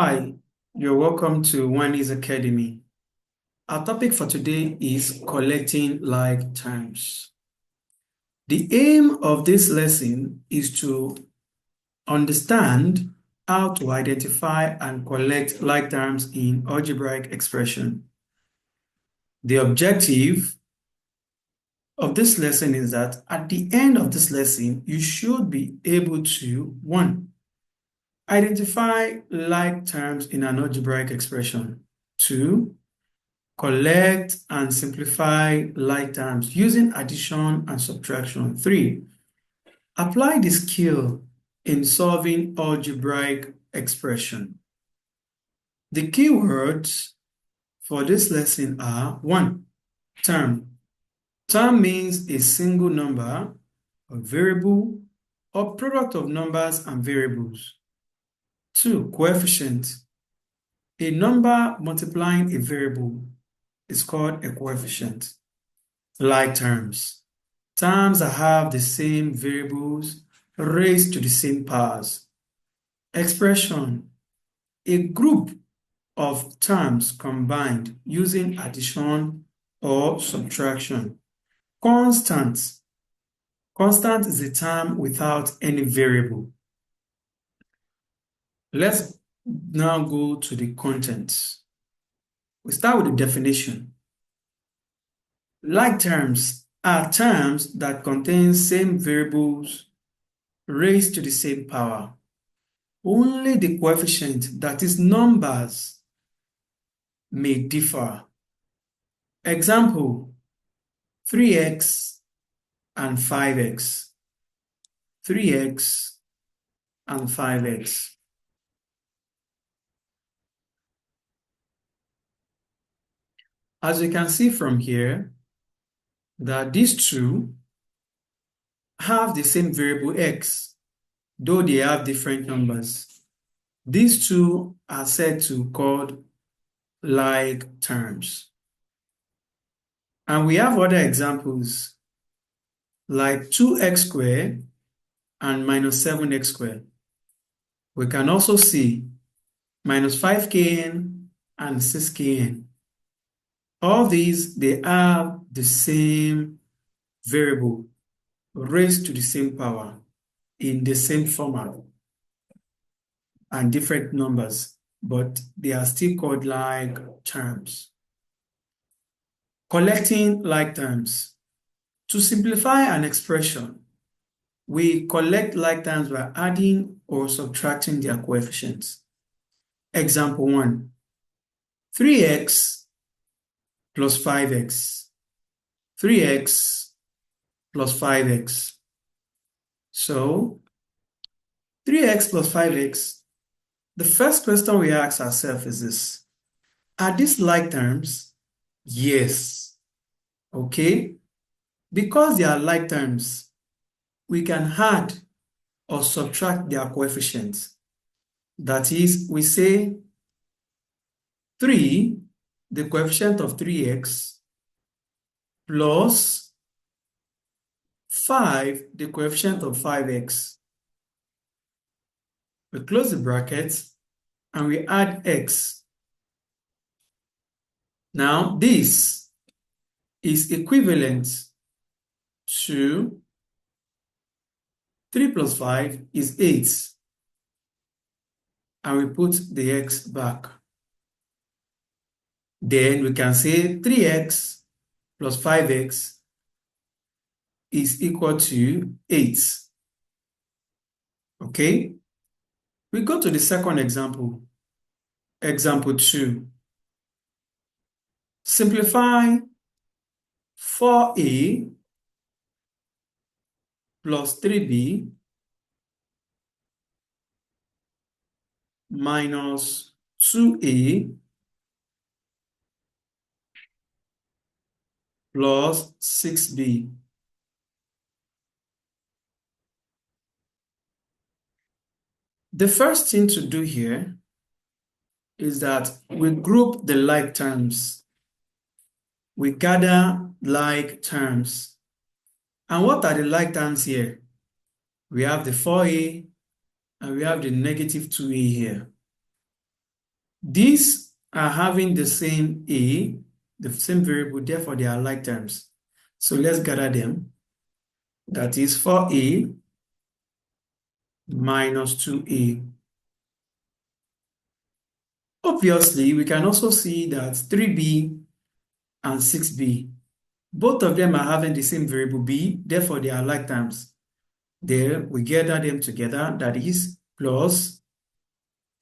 Hi, you're welcome to Wanies Academy. Our topic for today is collecting like terms. The aim of this lesson is to understand how to identify and collect like terms in algebraic expression. The objective of this lesson is that at the end of this lesson, you should be able to, 1, identify like terms in an algebraic expression. 2, collect and simplify like terms using addition and subtraction. 3, apply the skill in solving algebraic expression. The keywords for this lesson are 1, term. Term means a single number, a variable, or product of numbers and variables. 2, coefficient. A number multiplying a variable is called a coefficient. Like terms. Terms that have the same variables raised to the same powers. Expression. A group of terms combined using addition or subtraction. Constant. Constant is a term without any variable. Let's now go to the contents. We start with the definition. Like terms are terms that contain same variables raised to the same power. Only the coefficient, that is numbers, may differ. Example, 3x and 5x. 3x and 5x. As you can see from here, that these two have the same variable x, though they have different numbers. These two are said to called like terms. And we have other examples like 2x squared and minus 7x squared. We can also see minus 5kn and 6kn. All these, they have the same variable raised to the same power in the same format and different numbers, but they are still called like terms. Collecting like terms. To simplify an expression, we collect like terms by adding or subtracting their coefficients. Example 1, 3x plus 5x. 3x plus 5x. So, 3x plus 5x, the first question we ask ourselves is this: are these like terms? Yes. Okay? Because they are like terms, we can add or subtract their coefficients. That is, we say 3, the coefficient of 3x, plus 5, the coefficient of 5x. We close the bracket and we add x. Now, this is equivalent to 3 plus 5 is 8. And we put the x back. Then we can say 3x plus 5x is equal to 8. Okay? We go to the second example. Example 2. Simplify 4a plus 3b minus 2a plus 6b. The first thing to do here is that we group the like terms. We gather like terms. And what are the like terms here? We have the 4a and we have the negative 2a here. These are having the same a, the same variable, therefore they are like terms. So let's gather them. That is 4a minus 2a. Obviously, we can also see that 3b and 6b, both of them are having the same variable b, therefore they are like terms. Then we gather them together, that is plus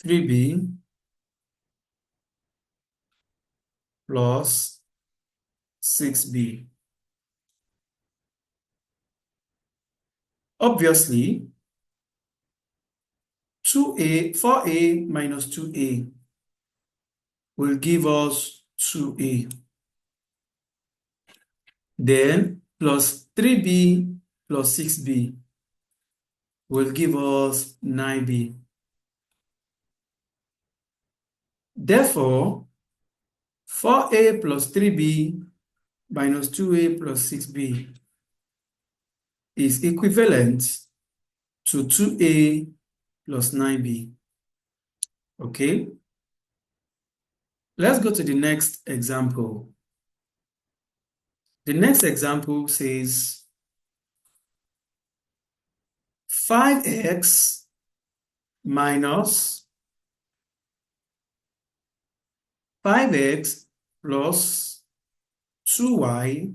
3b plus 6b. Obviously, 4a minus 2a will give us 2a. Then plus 3b plus 6b will give us 9b. Therefore, 4a plus 3b minus 2a plus 6b is equivalent to 2a plus 9b. Okay? Let's go to the next example. The next example says 5x minus 5x plus 2y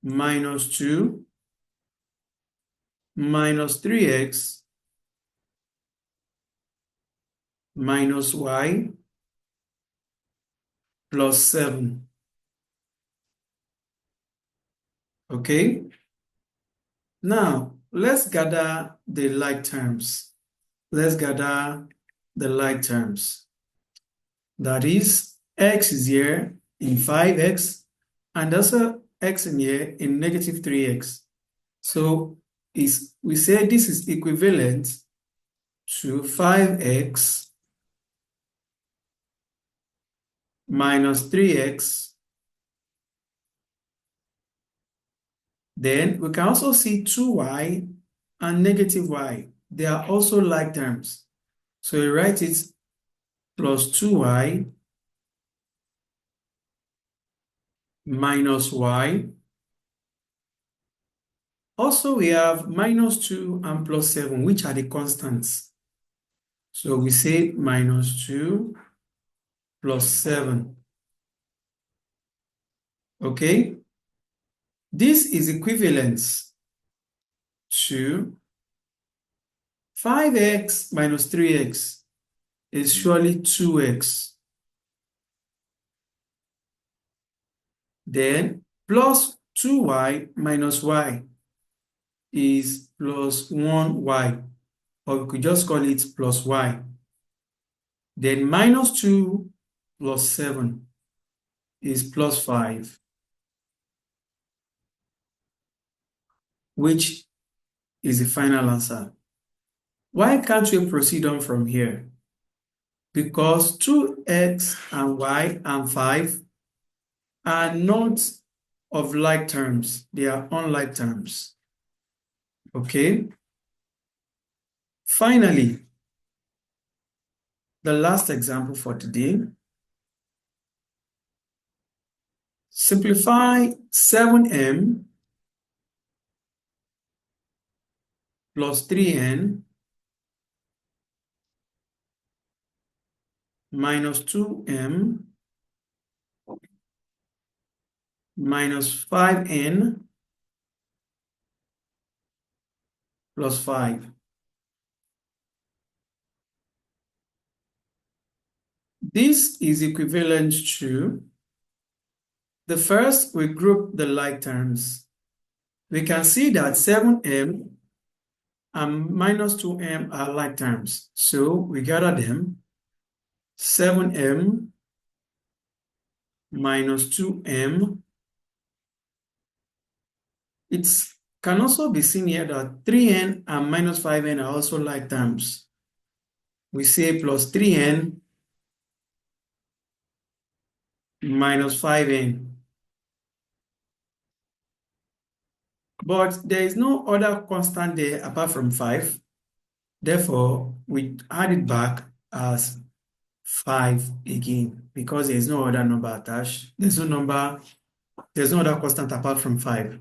minus 2 minus 3x minus y plus 7. Okay? Now, let's gather the like terms. Let's gather the like terms. That is, x is here in 5x, and also x in here in negative 3x. So we say this is equivalent to 5x minus 3x. Then we can also see 2y and negative y. They are also like terms. So we write it plus 2y minus y. Also, we have minus 2 and plus 7, which are the constants. So we say minus 2 plus 7. Okay? This is equivalent to 5x minus 3x is surely 2x. Then plus 2y minus y is plus 1y, or we could just call it plus y. Then minus 2 plus 7 is plus 5, which is the final answer. Why can't we proceed on from here? Because 2x and y and 5 are not of like terms. They are unlike terms. Okay? Finally, the last example for today. Simplify 7m plus 3n minus 2m minus 5n plus 5. This is equivalent to the first. We group the like terms. We can see that 7m and minus 2m are like terms. So we gather them. 7m minus 2m. It can also be seen here that 3n and minus 5n are also like terms. We say plus 3n minus 5n. But there is no other constant there apart from 5. Therefore, we add it back as 5 again because there is no other number attached. There's no other constant apart from 5.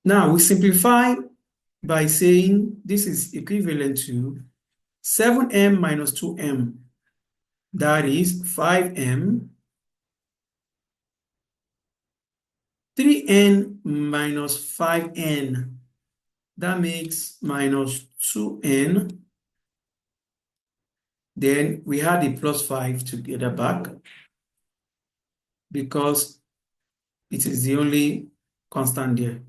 Now we simplify by saying this is equivalent to 7m minus 2m. That is 5m. 3n minus 5n. That makes minus 2n. Then we add the plus 5 together back because it is the only constant there.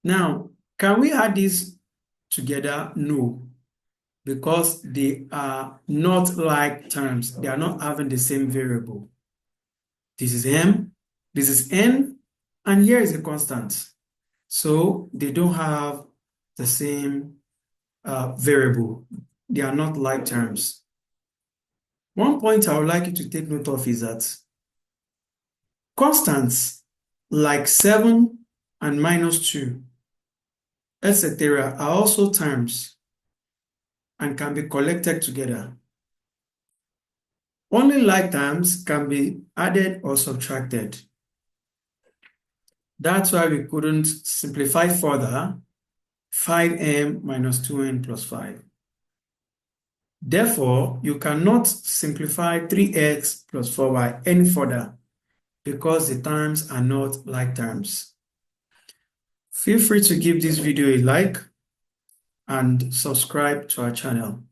Now, can we add this together? No, because they are not like terms. They are not having the same variable. This is m, this is n, and here is a constant. So they don't have the same variable. They are not like terms. One point I would like you to take note of is that constants like 7 and minus 2, etc., are also terms and can be collected together. Only like terms can be added or subtracted. That's why we couldn't simplify further 5m minus 2n plus 5. Therefore, you cannot simplify 3x plus 4y any further because the terms are not like terms. Feel free to give this video a like and subscribe to our channel.